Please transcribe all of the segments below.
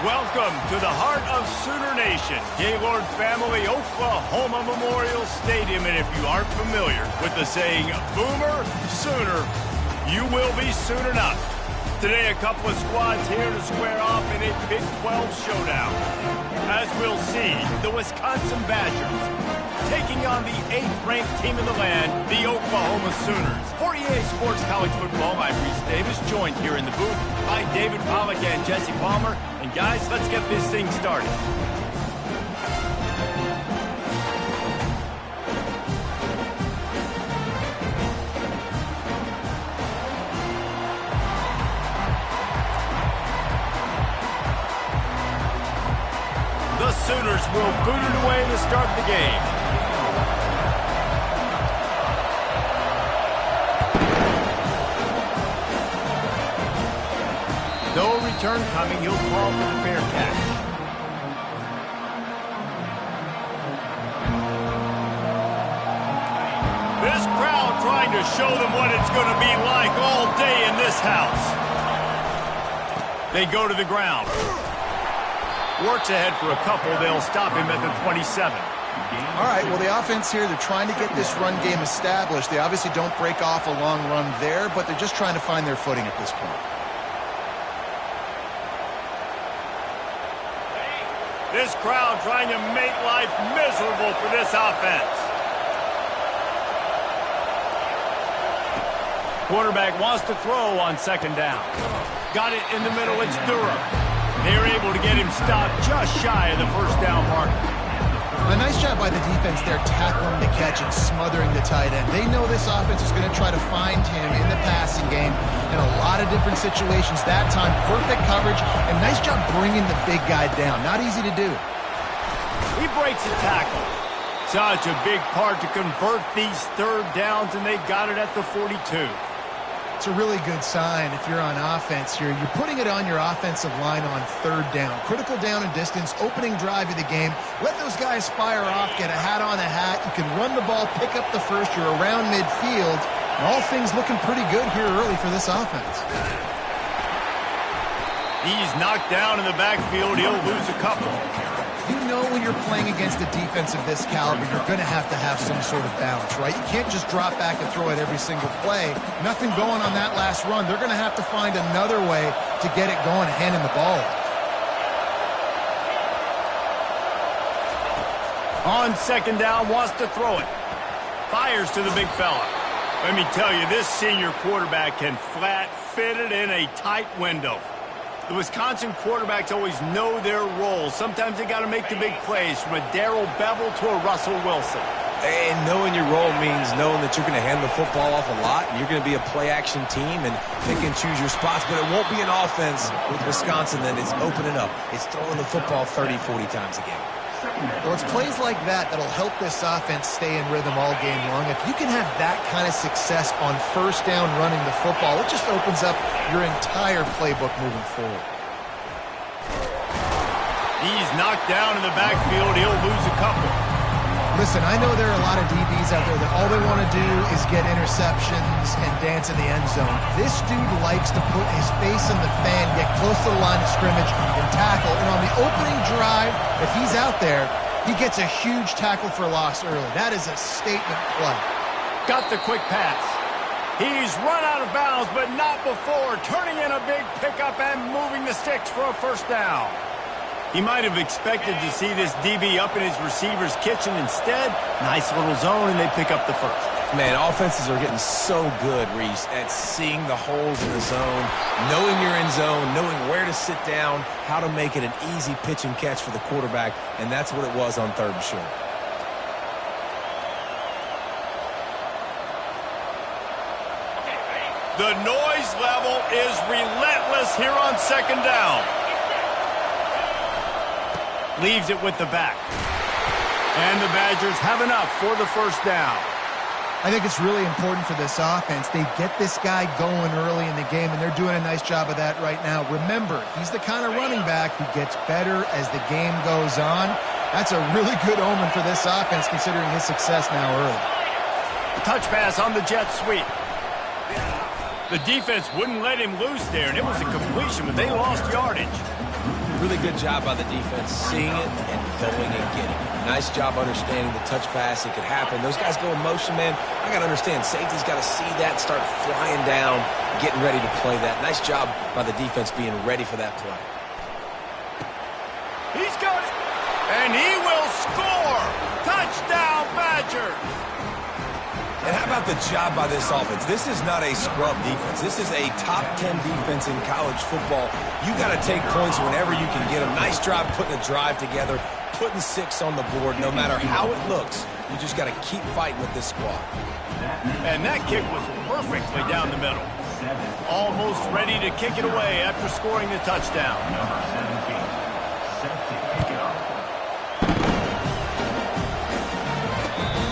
Welcome to the heart of Sooner Nation, Gaylord Family Oklahoma Memorial Stadium. And if you aren't familiar with the saying, Boomer Sooner, you will be soon enough. Today, a couple of squads here to square off in a Big 12 showdown. As we'll see, the Wisconsin Badgers taking on the 8th-ranked team in the land, the Oklahoma Sooners. For EA Sports College Football, I'm Reese Davis, joined here in the booth by David Pollack and Jesse Palmer. And guys, let's get this thing started. The Sooners will boot it away to start the game. No return coming, he'll call for the fair catch. This crowd trying to show them what it's going to be like all day in this house. They go to the ground. Works ahead for a couple. They'll stop him at the 27. All right, well, the offense here, they're trying to get this run game established. They obviously don't break off a long run there, but they're just trying to find their footing at this point. This crowd trying to make life miserable for this offense. Quarterback wants to throw on second down. Got it in the middle, it's Durham. They're able to get him stopped just shy of the first down marker. A nice job by the defense there, tackling the catch and smothering the tight end. They know this offense is going to try to find him in the passing game in a lot of different situations. That time, perfect coverage, and nice job bringing the big guy down. Not easy to do. He breaks a tackle. Such a big part to convert these third downs, and they got it at the 42. It's a really good sign if you're on offense here. You're putting it on your offensive line on third down. Critical down and distance, opening drive of the game. Let those guys fire off, get a hat on a hat. You can run the ball, pick up the first. You're around midfield. And all things looking pretty good here early for this offense. He's knocked down in the backfield. He'll lose a couple. You know when you're playing against a defense of this caliber, you're going to have some sort of balance, right? You can't just drop back and throw it every single play. Nothing going on that last run. They're going to have to find another way to get it going and hand him the ball. On second down, wants to throw it. Fires to the big fella. Let me tell you, this senior quarterback can flat fit it in a tight window. The Wisconsin quarterbacks always know their role. Sometimes they got to make the big plays, from a Darrell Bevel to a Russell Wilson. And knowing your role means knowing that you're going to hand the football off a lot, and you're going to be a play-action team and pick and choose your spots. But it won't be an offense with Wisconsin that is opening up. It's throwing the football 30, 40 times a game. Well, it's plays like that that'll help this offense stay in rhythm all game long. If you can have that kind of success on first down running the football, it just opens up your entire playbook moving forward. He's knocked down in the backfield. He'll lose a couple. Listen, I know there are a lot of DBs out there that all they want to do is get interceptions and dance in the end zone. This dude likes to put his face in the fan, get close to the line of scrimmage, and tackle. And on the opening drive, if he's out there, he gets a huge tackle for loss early. That is a statement play. Got the quick pass. He's run out of bounds, but not before turning in a big pickup and moving the sticks for a first down. He might have expected to see this DB up in his receiver's kitchen. Instead, nice little zone, and they pick up the first. Man, offenses are getting so good, Reese, at seeing the holes in the zone, knowing you're in zone, knowing where to sit down, how to make it an easy pitch and catch for the quarterback, and that's what it was on third and short. The noise level is relentless here on second down. Leaves it with the back. And the Badgers have enough for the first down. I think it's really important for this offense. They get this guy going early in the game, and they're doing a nice job of that right now. Remember, he's the kind of running back who gets better as the game goes on. That's a really good omen for this offense, considering his success now early. Touch pass on the jet sweep. The defense wouldn't let him loose there, and it was a completion, but they lost yardage. Really good job by the defense, seeing it and going and getting it. Nice job understanding the touch pass. It could happen. Those guys go in motion, man. I got to understand, safety's got to see that, start flying down, getting ready to play that. Nice job by the defense being ready for that play. He's got it. And he will score. Touchdown, Badgers. And how about the job by this offense? This is not a scrub defense. This is a top 10 defense in college football. You got to take points whenever you can get them. Nice job putting a drive together, putting 6 on the board. No matter how it looks, you just got to keep fighting with this squad. And that kick was perfectly down the middle. Almost ready to kick it away after scoring the touchdown.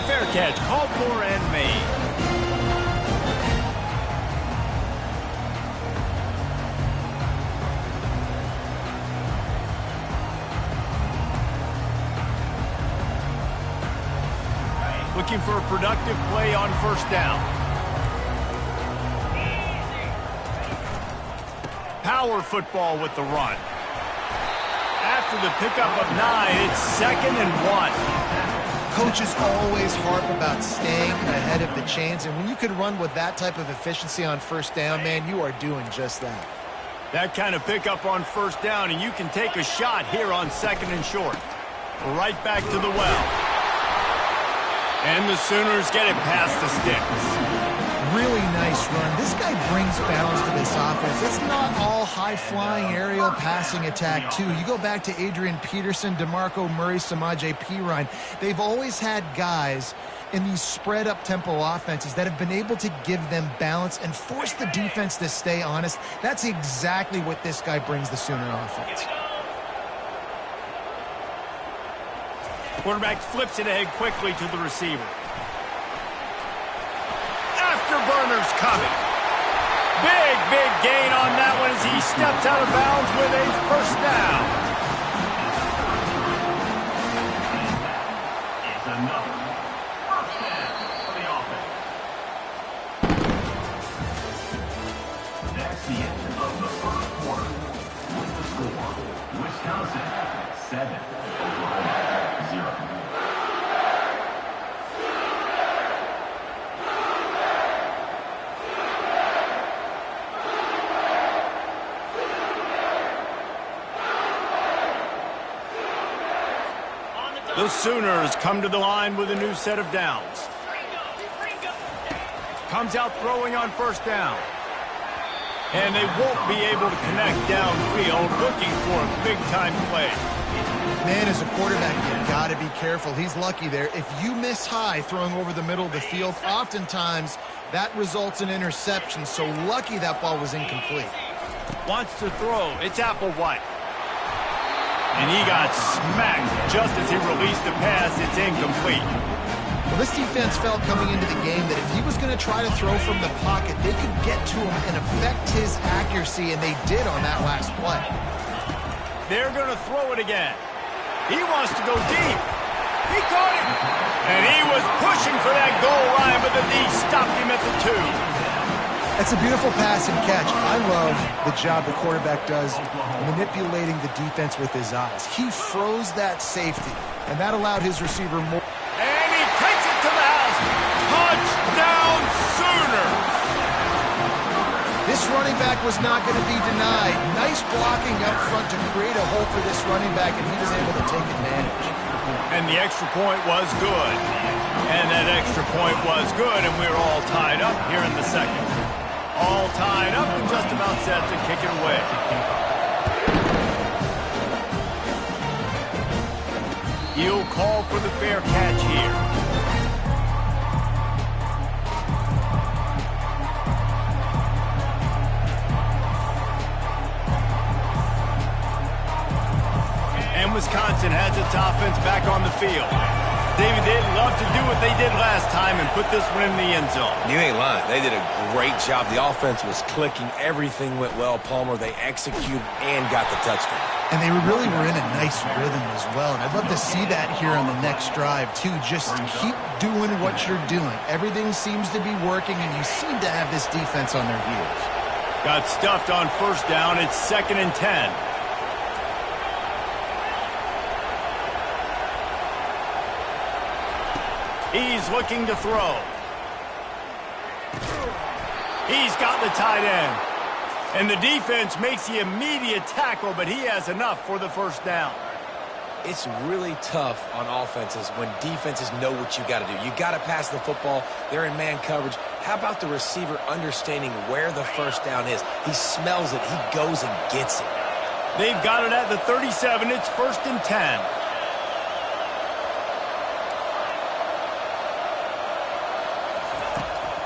Fair catch, called for and made. Looking for a productive play on first down. Power football with the run. After the pickup of 9, it's 2nd and 1. Coaches always harp about staying ahead of the chains, and when you can run with that type of efficiency on first down, man, you are doing just that. That kind of pickup on first down, and you can take a shot here on 2nd and short. Right back to the well. And the Sooners get it past the sticks. Really nice run. This guy brings balance to this offense. It's not all high-flying aerial passing attack, too. You go back to Adrian Peterson, DeMarco Murray, Samaje Perine. They've always had guys in these spread-up tempo offenses that have been able to give them balance and force the defense to stay honest. That's exactly what this guy brings the Sooner offense. Quarterback flips it ahead quickly to the receiver. Afterburner's coming. Big gain on that one as he steps out of bounds with a first down. It's another first down for the offense. That's the end of the first quarter. With the score, Wisconsin 7, Oklahoma 0. The Sooners come to the line with a new set of downs. Comes out throwing on first down. And they won't be able to connect downfield, looking for a big-time play. Man, as a quarterback, you've got to be careful. He's lucky there. If you miss high throwing over the middle of the field, oftentimes that results in interception. So lucky that ball was incomplete. Wants to throw. It's Applewhite. And he got smacked just as he released the pass. It's incomplete. Well, this defense felt coming into the game that if he was going to try to throw from the pocket, they could get to him and affect his accuracy, and they did on that last play. They're going to throw it again. He wants to go deep. He caught it. And he was pushing for that goal line, but the D stopped him at the 2. That's a beautiful pass and catch. I love the job the quarterback does manipulating the defense with his eyes. He froze that safety, and that allowed his receiver more. And he takes it to the house. Touchdown, Sooners! This running back was not going to be denied. Nice blocking up front to create a hole for this running back, and he was able to take advantage. And the extra point was good. And that extra point was good, and we're all tied up here in the second. All tied up and just about set to kick it away. He'll call for the fair catch here. And Wisconsin has its offense back on the field. David, they'd love to do what they did last time and put this one in the end zone. You ain't lying. They did a great job. The offense was clicking. Everything went well, Palmer. They executed and got the touchdown. And they really were in a nice rhythm as well. And I'd love to see that here on the next drive, too. Just keep doing what you're doing. Everything seems to be working, and you seem to have this defense on their heels. Got stuffed on first down. It's 2nd and 10. He's looking to throw. He's got the tight end. And the defense makes the immediate tackle, but he has enough for the first down. It's really tough on offenses when defenses know what you got to do. You got to pass the football. They're in man coverage. How about the receiver understanding where the first down is? He smells it. He goes and gets it. They've got it at the 37. It's 1st and 10.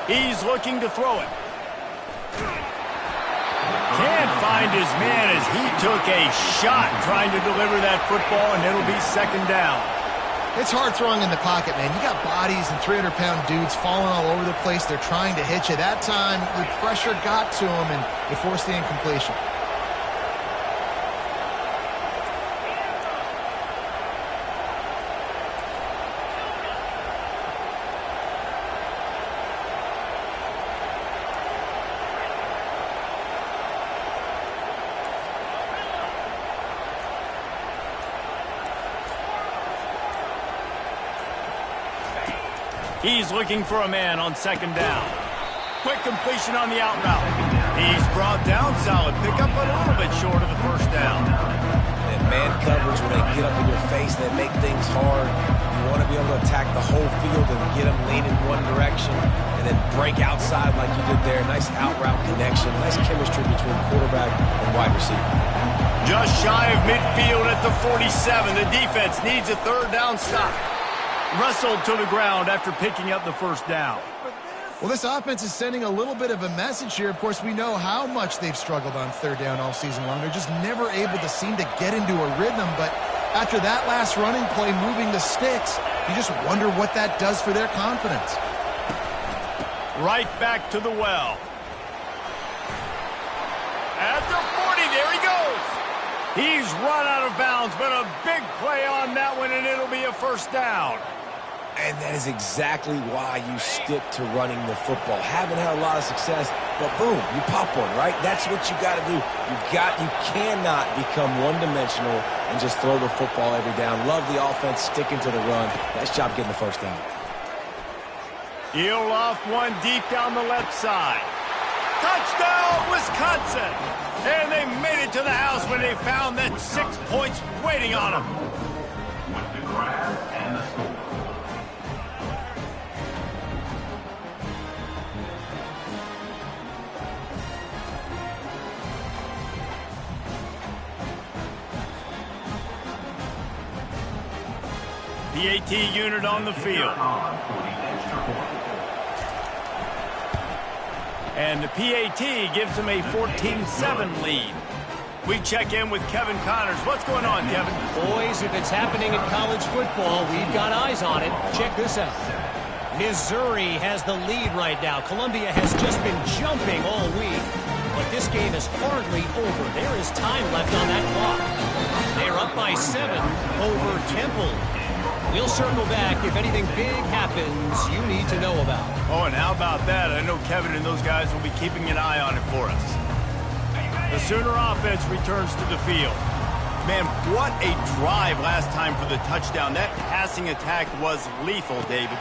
He's looking to throw it. Can't find his man as he took a shot trying to deliver that football, and it'll be 2nd down. It's hard throwing in the pocket, man. You got bodies and 300-pound dudes falling all over the place. They're trying to hit you. That time, the pressure got to him, and it forced the incompletion. He's looking for a man on 2nd down. Quick completion on the out route. He's brought down. Solid pickup, but a little bit short of the first down. And man coverage, when they get up in your face, they make things hard. You want to be able to attack the whole field and get them leaning one direction and then break outside like you did there. Nice out route connection. Nice chemistry between quarterback and wide receiver. Just shy of midfield at the 47. The defense needs a 3rd down stop. Wrestled to the ground after picking up the first down. Well, this offense is sending a little bit of a message here. Of course, we know how much they've struggled on 3rd down all season long. They're just never able to seem to get into a rhythm. But after that last running play, moving the sticks, you just wonder what that does for their confidence. Right back to the well. At the 40, there he goes. He's run out of bounds, but a big play on that one, and it'll be a 1st down. And that is exactly why you stick to running the football. Haven't had a lot of success, but boom, you pop one, right? That's what you got to do. You cannot become one-dimensional and just throw the football every down. Love the offense, sticking to the run. Nice job getting the 1st down. He'll loft one deep down the left side. Touchdown, Wisconsin! And they made it to the house when they found that 6 points waiting on them. With the grab and the score. PAT unit on the field. And the PAT gives them a 14-7 lead. We check in with Kevin Connors. What's going on, Kevin? Boys, if it's happening in college football, we've got eyes on it. Check this out. Missouri has the lead right now. Columbia has just been jumping all week. But this game is hardly over. There is time left on that clock. They're up by 7 over Temple. We'll circle back if anything big happens you need to know about. Oh, and how about that? I know Kevin and those guys will be keeping an eye on it for us. The Sooner offense returns to the field. Man, what a drive last time for the touchdown. That passing attack was lethal, David.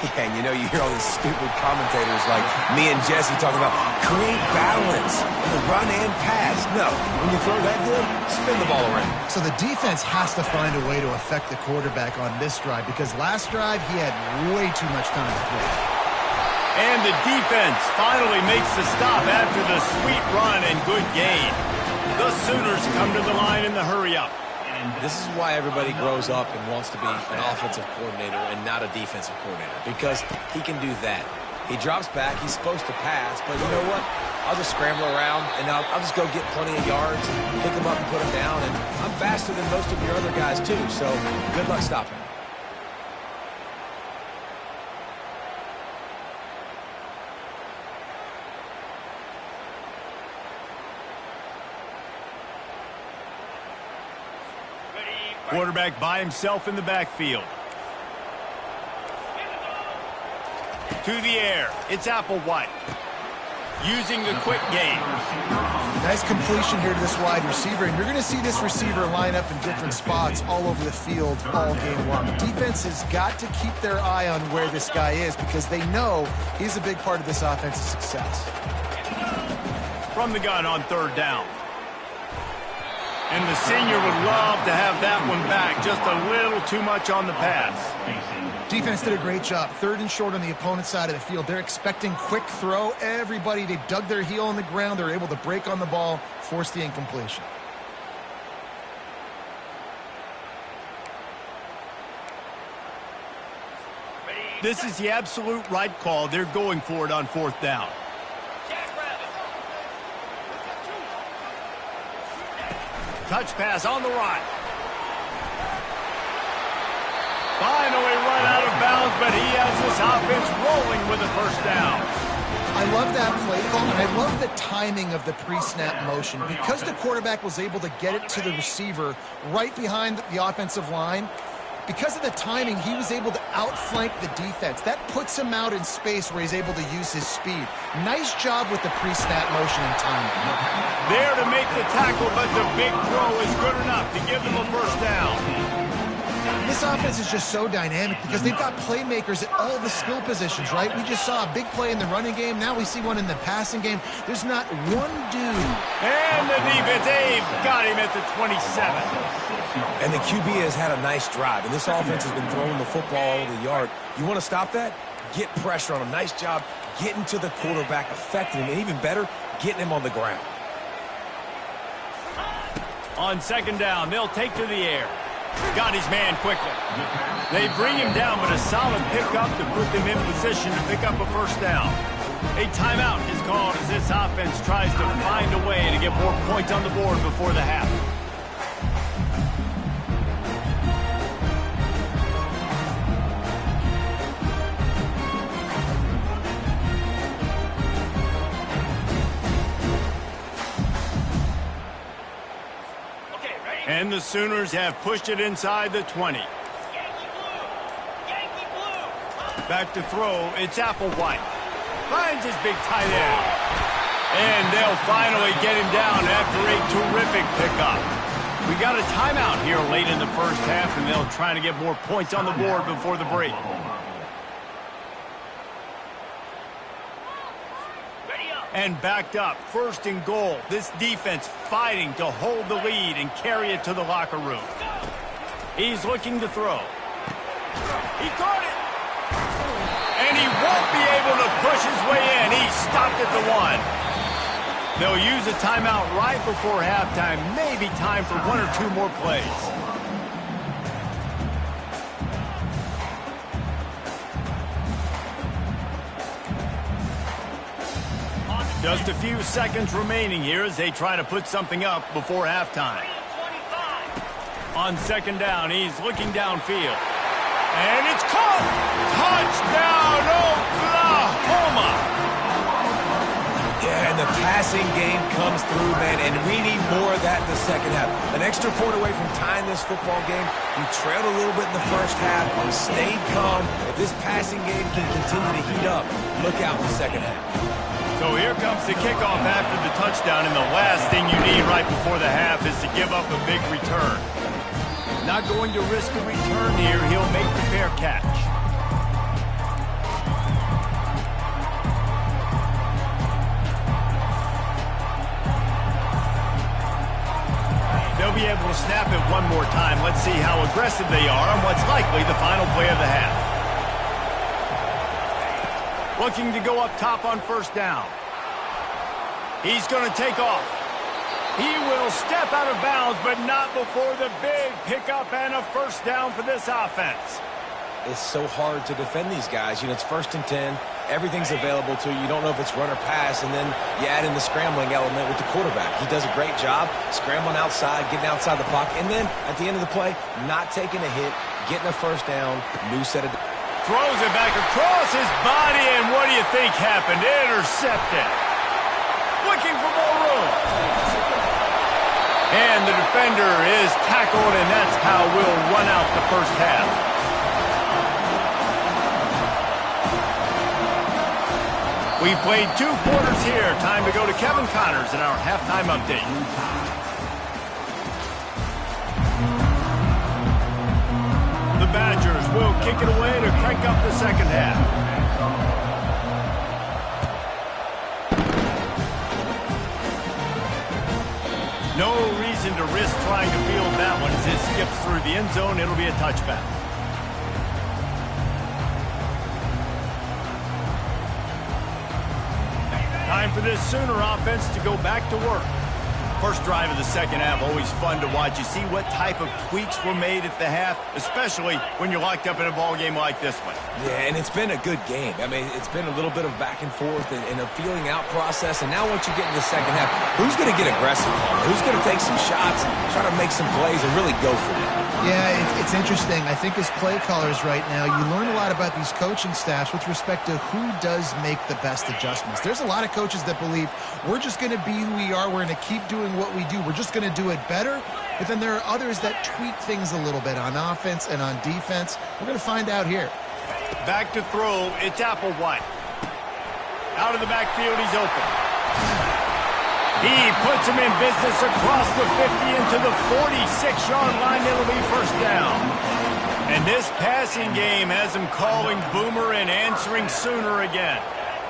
Yeah, and you know, you hear all these stupid commentators like me and Jesse talking about create balance, run and pass. No, when you throw that good, spin the ball around. So the defense has to find a way to affect the quarterback on this drive because last drive he had way too much time to throw. And the defense finally makes the stop after the sweet run and good gain. The Sooners come to the line in the hurry-up. This is why everybody grows up and wants to be an offensive coordinator and not a defensive coordinator, because he can do that. He drops back. He's supposed to pass, but you know what? I'll just scramble around, and I'll just go get plenty of yards, pick them up and put them down, and I'm faster than most of your other guys, too, so good luck stopping. Quarterback by himself in the backfield. To the air. It's Applewhite. using the quick game. Nice completion here to this wide receiver, and you're going to see this receiver line up in different spots all over the field all game long. The defense has got to keep their eye on where this guy is because they know he's a big part of this offense's success. From the gun on third down. And the senior would love to have that one back. Just a little too much on the pass. Defense did a great job. Third and short on the opponent's side of the field. They're expecting quick throw. Everybody, they dug their heel on the ground. They're able to break on the ball, force the incompletion. This is the absolute right call. They're going for it on fourth down. Touch pass on the right. Finally run out of bounds, but he has this offense rolling with a first down. I love that play call, and I love the timing of the pre-snap motion. Because the quarterback was able to get it to the receiver right behind the offensive line, because of the timing, he was able to outflank the defense. That puts him out in space where he's able to use his speed. Nice job with the pre-snap motion and timing. There to make the tackle, but the big throw is good enough to give them a first down. This offense is just so dynamic because they've got playmakers at all the skill positions, right? We just saw a big play in the running game. Now we see one in the passing game. There's not one dude. And the defense, they've got him at the 27. And the QB has had a nice drive, and this offense has been throwing the football all over the yard. You want to stop that? Get pressure on him. Nice job getting to the quarterback, affecting him, and even better, getting him on the ground. On second down, they'll take to the air. Got his man quickly. They bring him down, but a solid pickup to put them in position to pick up a first down. A timeout is called as this offense tries to find a way to get more points on the board before the half. And the Sooners have pushed it inside the 20. Back to throw, it's Applewhite. Finds his big tight end. And they'll finally get him down after a terrific pickup. We got a timeout here late in the first half, and they'll try to get more points on the board before the break. And backed up, first and goal. This defense fighting to hold the lead and carry it to the locker room. He's looking to throw. He caught it. And he won't be able to push his way in. He stopped at the 1. They'll use a timeout right before halftime. Maybe time for one or two more plays. Just a few seconds remaining here as they try to put something up before halftime. On second down, he's looking downfield. And it's caught! Touchdown, Oklahoma! Yeah, and the passing game comes through, man, and we need more of that in the second half. An extra point away from tying this football game. You trailed a little bit in the first half, stayed calm. If this passing game can continue to heat up, look out in the second half. So here comes the kickoff after the touchdown, and the last thing you need right before the half is to give up a big return. Not going to risk a return here. He'll make the fair catch. They'll be able to snap it one more time. Let's see how aggressive they are on what's likely the final play of the half. Looking to go up top on first down. He's going to take off. He will step out of bounds, but not before the big pickup and a first down for this offense. It's so hard to defend these guys. You know, it's 1st and 10. Everything's available to you. You don't know if it's run or pass, and then you add in the scrambling element with the quarterback. He does a great job scrambling outside, getting outside the pocket, and then at the end of the play, not taking a hit, getting a first down, new set of... Throws it back across his body, and what do you think happened? Intercepted. Looking for more room. And the defender is tackled, and that's how we'll run out the first half. We've played 2 quarters here. Time to go to Kevin Connors in our halftime update. The Badgers will kick it away to crank up the second half. No reason to risk trying to field that one as it skips through the end zone. It'll be a touchback. Time for this Sooner offense to go back to work. First drive of the second half, always fun to watch. You see what type of tweaks were made at the half, especially when you're locked up in a ball game like this one. Yeah, and it's been a good game. I mean, it's been a little bit of back and forth and a feeling out process. And now once you get in the second half, who's going to get aggressive? Who's going to take some shots, try to make some plays, and really go for it? Yeah, it's interesting. I think as play callers right now, you learn a lot about these coaching staffs with respect to who does make the best adjustments. There's a lot of coaches that believe we're just going to be who we are. We're going to keep doing what we do. We're just going to do it better. But then there are others that tweak things a little bit on offense and on defense. We're going to find out here. Back to throw. It's Applewhite. Out of the backfield, he's open. He puts him in business across the 50 into the 46-yard line. It'll be first down. And this passing game has him calling Boomer and answering Sooner again.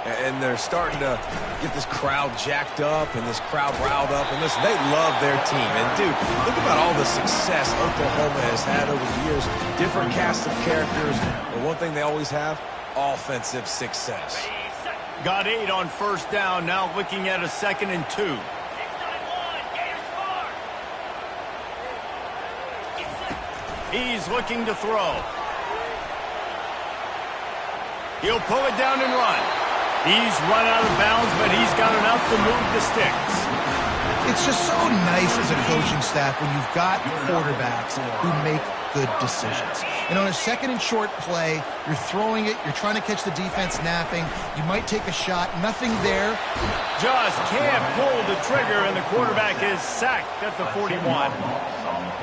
And they're starting to get this crowd jacked up and this crowd riled up. And listen, they love their team. And, dude, think about all the success Oklahoma has had over the years. Different cast of characters. But one thing they always have, offensive success. Got 8 on first down, now looking at a 2nd and 2. He's looking to throw. He'll pull it down and run. He's run out of bounds, but he's got enough to move the sticks. It's just so nice as a coaching staff when you've got quarterbacks who make good decisions. And on a 2nd and short play, you're throwing it, you're trying to catch the defense napping, you might take a shot, nothing there. Just can't pull the trigger, and the quarterback is sacked at the 41.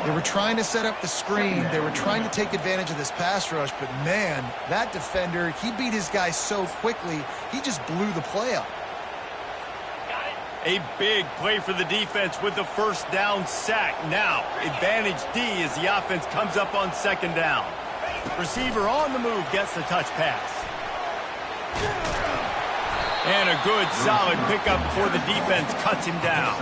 They were trying to set up the screen, they were trying to take advantage of this pass rush, but man, that defender, he beat his guy so quickly, he just blew the play up. A big play for the defense with the first down sack. Now, advantage D as the offense comes up on 2nd down. Receiver on the move gets the touch pass. And a good, solid pickup before the defense cuts him down.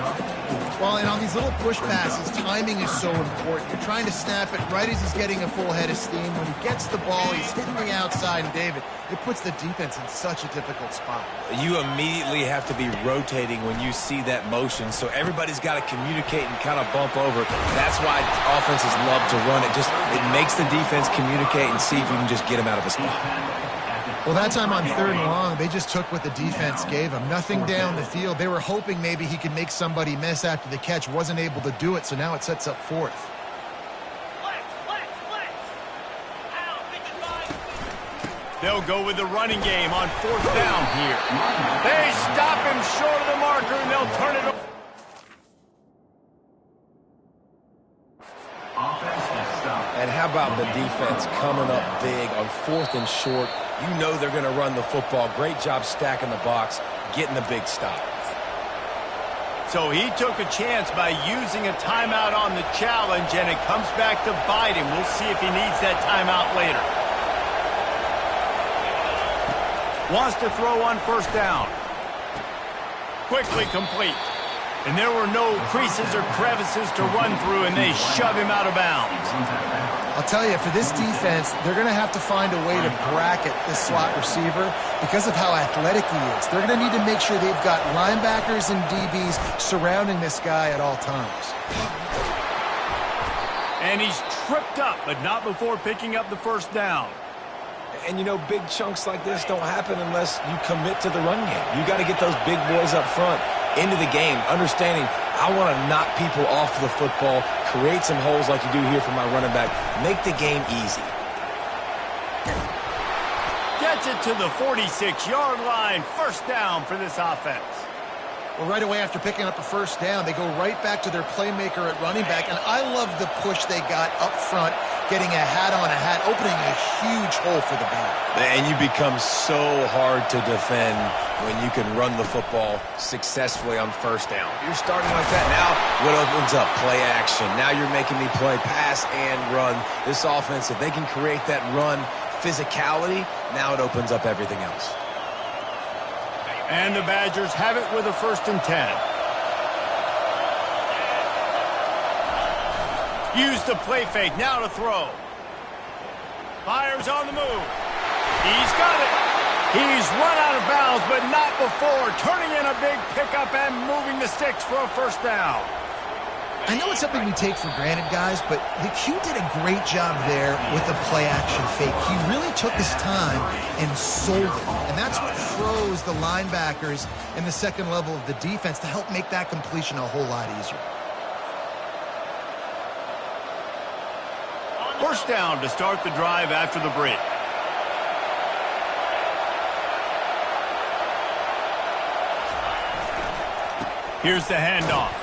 Well, and on these little push passes, timing is so important. You're trying to snap it right as he's getting a full head of steam. When he gets the ball, he's hitting the outside, and David, it puts the defense in such a difficult spot. You immediately have to be rotating when you see that motion, so everybody's got to communicate and kind of bump over. That's why offenses love to run it. It makes the defense communicate and see if you can just get him out of a spot. Well, that time on 3rd and long, they just took what the defense gave him. Nothing down the field. They were hoping maybe he could make somebody miss after the catch. Wasn't able to do it, so now it sets up 4th. They'll go with the running game on 4th down here. They stop him short of the marker, and they'll turn it over. And how about the defense coming up big on 4th and short? You know they're going to run the football. Great job stacking the box, getting the big stop. So he took a chance by using a timeout on the challenge, and it comes back to bite him. We'll see if he needs that timeout later. Wants to throw on 1st down. Quickly complete. And there were no creases or crevices to run through, and they shove him out of bounds. I'll tell you, for this defense, they're going to have to find a way to bracket this slot receiver because of how athletic he is. They're going to need to make sure they've got linebackers and DBs surrounding this guy at all times. And he's tripped up, but not before picking up the 1st down. And, you know, big chunks like this don't happen unless you commit to the run game. You got to get those big boys up front into the game, understanding I want to knock people off the football, create some holes like you do here for my running back, make the game easy. Gets it to the 46-yard line. 1st down for this offense. Well, right away after picking up a 1st down, they go right back to their playmaker at running back, and I love the push they got up front getting a hat on a hat, opening a huge hole for the back. And you become so hard to defend when you can run the football successfully on first down. You're starting like that. Now what opens up? Play action. Now you're making me play pass and run. This offense, if they can create that run physicality, now it opens up everything else. And the Badgers have it with a 1st and 10. Use the play fake, now to throw. Fires on the move. He's got it. He's run out of bounds, but not before. Turning in a big pickup and moving the sticks for a 1st down. I know it's something we take for granted, guys, but the Q did a great job there with the play-action fake. He really took his time and sold it, and that's what froze the linebackers in the second level of the defense to help make that completion a whole lot easier. 1st down to start the drive after the break. Here's the handoff.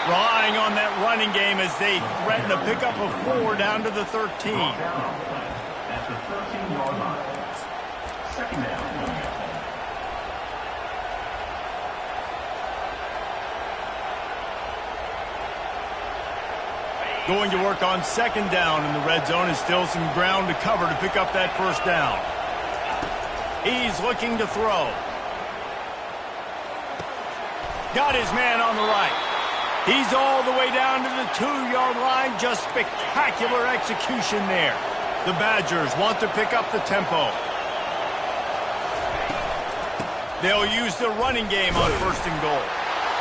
Relying on that running game as they threaten a pickup of 4 down to the 13. At the 13-yard line. 2nd down. Going to work on 2nd down in the red zone, and still some ground to cover to pick up that 1st down. He's looking to throw. Got his man on the right. He's all the way down to the 2-yard line. Just spectacular execution there. The Badgers want to pick up the tempo. They'll use the running game on 1st and goal.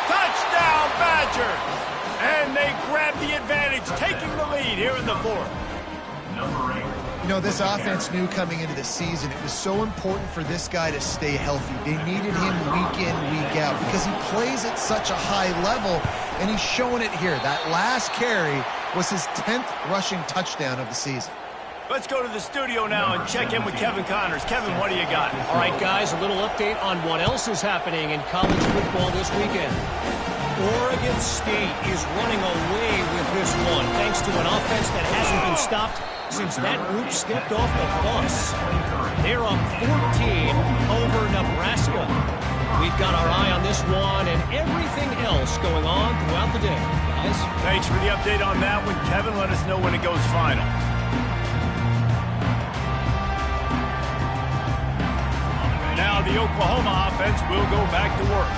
Touchdown, Badgers! And they grab the advantage, taking the lead here in the 4th. Number 8. You know, this offense knew coming into the season it was so important for this guy to stay healthy. They needed him week in, week out because he plays at such a high level, and he's showing it here. That last carry was his 10th rushing touchdown of the season. Let's go to the studio now and check in with Kevin Connors. Kevin, what do you got? All right, guys, a little update on what else is happening in college football this weekend. Oregon State is running away with this one thanks to an offense that hasn't been stopped since that group stepped off the bus. They're up 14 over Nebraska. We've got our eye on this one and everything else going on throughout the day, guys. Thanks for the update on that one, Kevin. Let us know when it goes final. Now the Oklahoma offense will go back to work.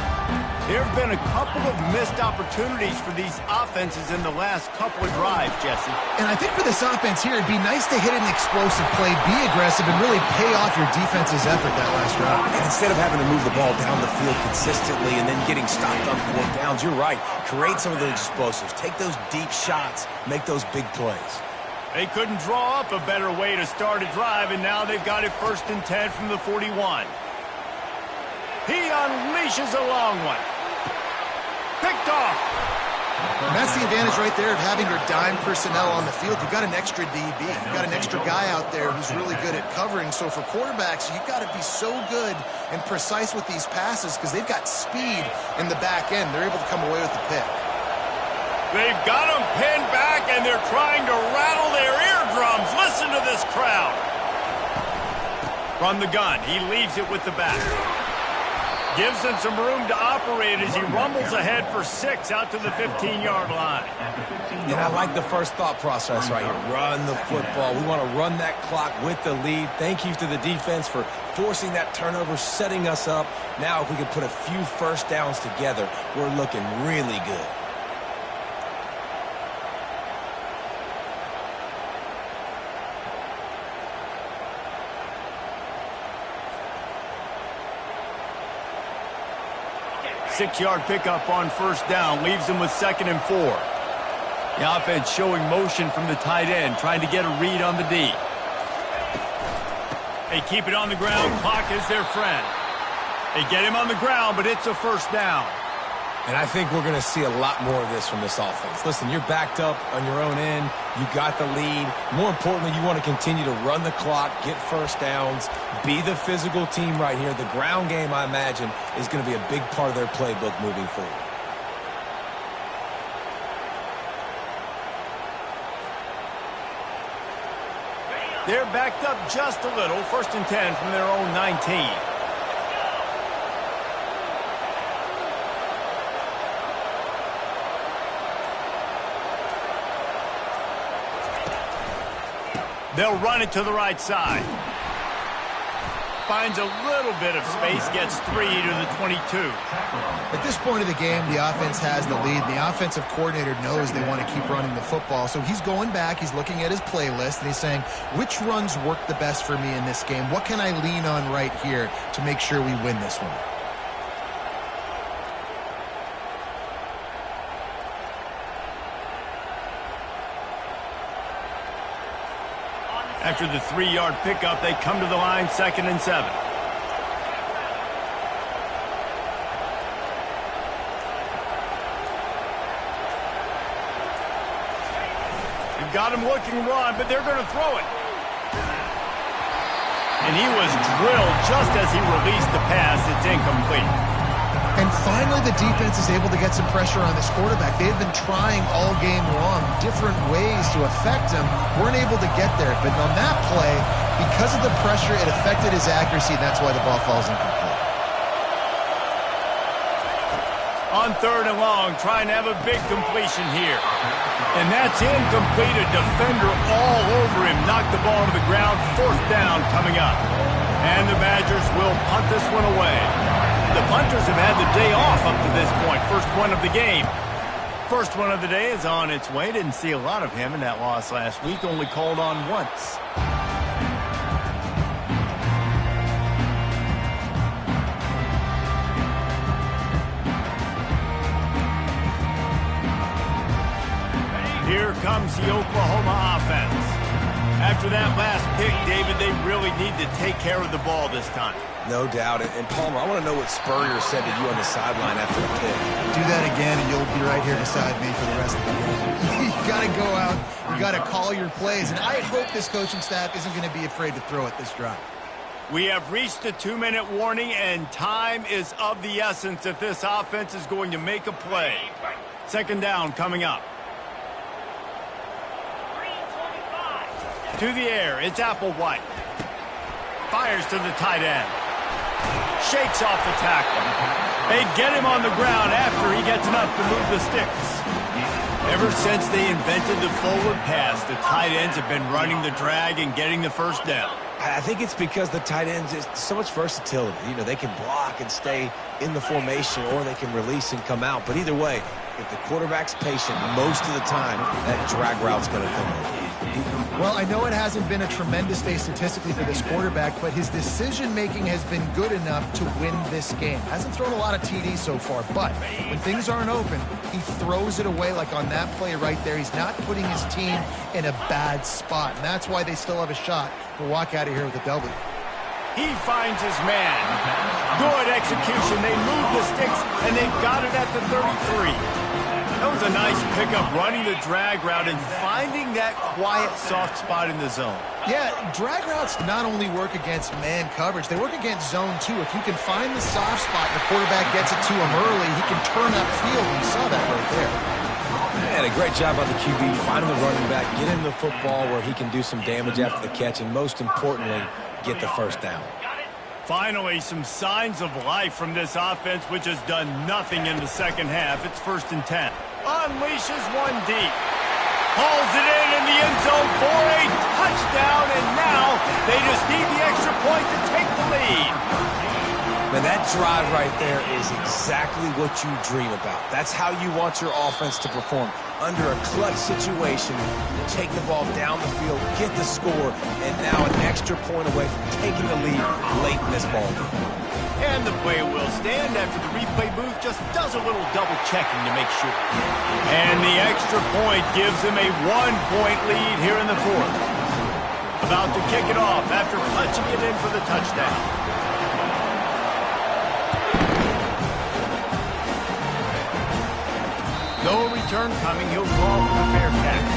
There have been a couple of missed opportunities for these offenses in the last couple of drives, Jesse. And I think for this offense here, it'd be nice to hit an explosive play, be aggressive, and really pay off your defense's effort that last drive. And instead of having to move the ball down the field consistently and then getting stopped on 4th downs, you're right. Create some of those explosives. Take those deep shots. Make those big plays. They couldn't draw up a better way to start a drive, and now they've got it 1st and 10 from the 41. He unleashes a long one. Picked off. And that's the advantage right there of having your dime personnel on the field. You've got an extra DB. You've got an extra guy out there who's really good at covering. So for quarterbacks, you've got to be so good and precise with these passes because they've got speed in the back end. They're able to come away with the pick. They've got them pinned back, and they're trying to rattle their eardrums. Listen to this crowd. From the gun, he leaves it with the back. Gives him some room to operate as he rumbles ahead for 6 out to the 15-yard line. And I like the first thought process right here. Run the football. We want to run that clock with the lead. Thank you to the defense for forcing that turnover, setting us up. Now if we could put a few 1st downs together, we're looking really good. Six-yard pickup on 1st down leaves them with 2nd and 4. The offense showing motion from the tight end, trying to get a read on the D. They keep it on the ground. Clock is their friend. They get him on the ground, but it's a 1st down. And I think we're going to see a lot more of this from this offense. Listen, you're backed up on your own end. You got the lead. More importantly, you want to continue to run the clock, get 1st downs, be the physical team right here. The ground game, I imagine, is going to be a big part of their playbook moving forward. They're backed up just a little. 1st and 10 from their own 19. They'll run it to the right side. Finds a little bit of space, gets 3 to the 22. At this point of the game, the offense has the lead. The offensive coordinator knows they want to keep running the football. So he's going back, he's looking at his playlist, and he's saying, which runs work the best for me in this game? What can I lean on right here to make sure we win this one? After the 3-yard pickup, they come to the line, 2nd and 7. You've got him looking run, but they're going to throw it. And he was drilled just as he released the pass. It's incomplete. And finally, the defense is able to get some pressure on this quarterback. They've been trying all game long different ways to affect him. Weren't able to get there. But on that play, because of the pressure, it affected his accuracy, and that's why the ball falls incomplete. On 3rd and long, trying to have a big completion here. And that's incomplete. A defender all over him. Knocked the ball to the ground. 4th down coming up. And the Badgers will punt this one away. The punters have had the day off up to this point. First one of the game. First one of the day is on its way. Didn't see a lot of him in that loss last week. Only called on once. Here comes the Oklahoma offense. After that last pick, David, they really need to take care of the ball this time. No doubt. And Palmer, I want to know what Spurrier said to you on the sideline after the pick. Do that again, and you'll be right here beside me for the rest of the game. You got to go out. You got to call your plays. And I hope this coaching staff isn't going to be afraid to throw it this drive. We have reached the 2-minute warning, and time is of the essence if this offense is going to make a play. 2nd down coming up. To the air, it's Applewhite. Fires to the tight end. Shakes off the tackle. They get him on the ground after he gets enough to move the sticks. Ever since they invented the forward pass, the tight ends have been running the drag and getting the 1st down. I think it's because the tight ends is so much versatility. You know, they can block and stay in the formation, or they can release and come out. But either way, if the quarterback's patient, most of the time, that drag route's going to come over. Well, I know it hasn't been a tremendous day statistically for this quarterback, but his decision-making has been good enough to win this game. Hasn't thrown a lot of TDs so far, but when things aren't open, he throws it away like on that play right there. He's not putting his team in a bad spot, and that's why they still have a shot to walk out of here with a W. He finds his man. Good execution. They move the sticks, and they've got it at the 33. That was a nice pickup, running the drag route and finding that quiet, soft spot in the zone. Yeah, drag routes not only work against man coverage, they work against zone too. If you can find the soft spot and the quarterback gets it to him early, he can turn upfield. You saw that right there. Man, a great job by the QB, finding the running back, get him the football where he can do some damage after the catch, and most importantly, get the 1st down. Finally, some signs of life from this offense, which has done nothing in the 2nd half. It's 1st and 10. Unleashes one deep. Hauls it in the end zone for a touchdown, and now they just need the extra point to take the lead. Man, that drive right there is exactly what you dream about. That's how you want your offense to perform. Under a clutch situation, take the ball down the field, get the score, and now an extra point away from taking the lead late in this ball game. And the play will stand after the replay booth just does a little double-checking to make sure. And the extra point gives them a 1-point lead here in the 4th. About to kick it off after punching it in for the touchdown. No return coming. He'll call for the fair catch.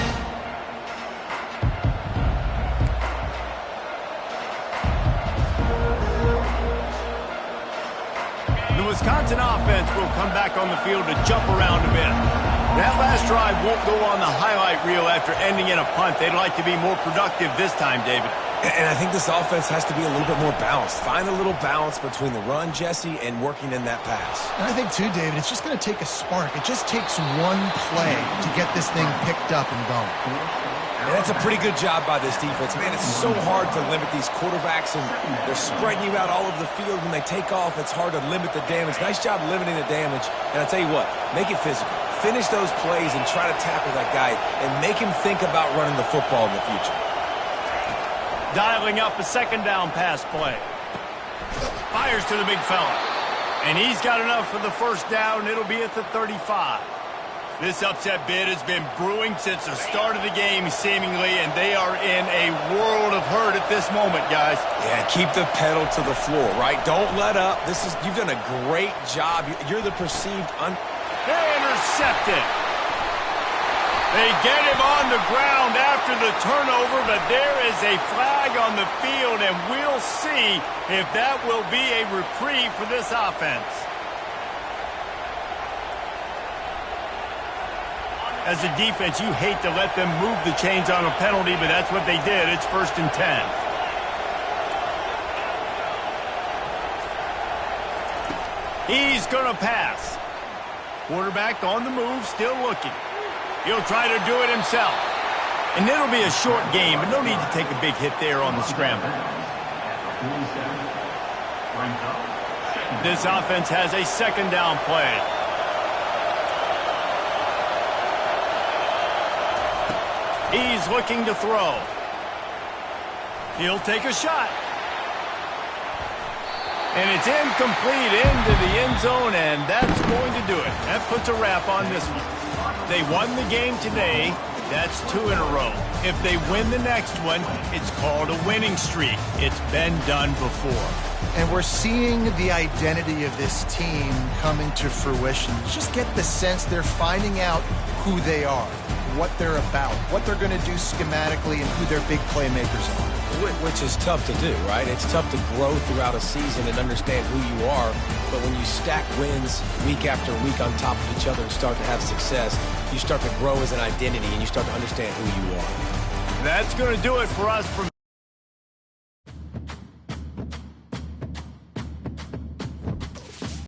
The Wisconsin offense will come back on the field to jump around a bit. That last drive won't go on the highlight reel after ending in a punt. They'd like to be more productive this time, David. And I think this offense has to be a little bit more balanced. Find a little balance between the run, Jesse, and working in that pass. And I think, too, David, it's just going to take a spark. It just takes one play to get this thing picked up and going. And that's a pretty good job by this defense. Man, it's so hard to limit these quarterbacks, and they're spreading you out all over the field. When they take off, it's hard to limit the damage. Nice job limiting the damage. And I'll tell you what, make it physical. Finish those plays and try to tackle that guy and make him think about running the football in the future. Dialing up a second down pass play. Fires to the big fella. And he's got enough for the first down. It'll be at the 35. This upset bid has been brewing since the start of the game, seemingly, and they are in a world of hurt at this moment, guys. Yeah, keep the pedal to the floor, right? Don't let up. You've done a great job. You're the perceived They intercepted. They get him on the ground after the turnover, but there is a flag on the field, and we'll see if that will be a reprieve for this offense. As a defense, you hate to let them move the chains on a penalty, but that's what they did. It's 1st and 10. He's going to pass. Quarterback on the move, still looking. He'll try to do it himself. And it'll be a short game, but no need to take a big hit there on the scramble. This offense has a second down play. He's looking to throw. He'll take a shot. And it's incomplete into the end zone, and that's going to do it. That puts a wrap on this one. They won the game today. That's 2 in a row. If they win the next one, it's called a winning streak. It's been done before. And we're seeing the identity of this team coming to fruition. Just get the sense they're finding out who they are, what they're about, what they're going to do schematically, and who their big playmakers are. Which is tough to do, right? It's tough to grow throughout a season and understand who you are. But when you stack wins week after week on top of each other and start to have success, you start to grow as an identity and you start to understand who you are. That's going to do it for us from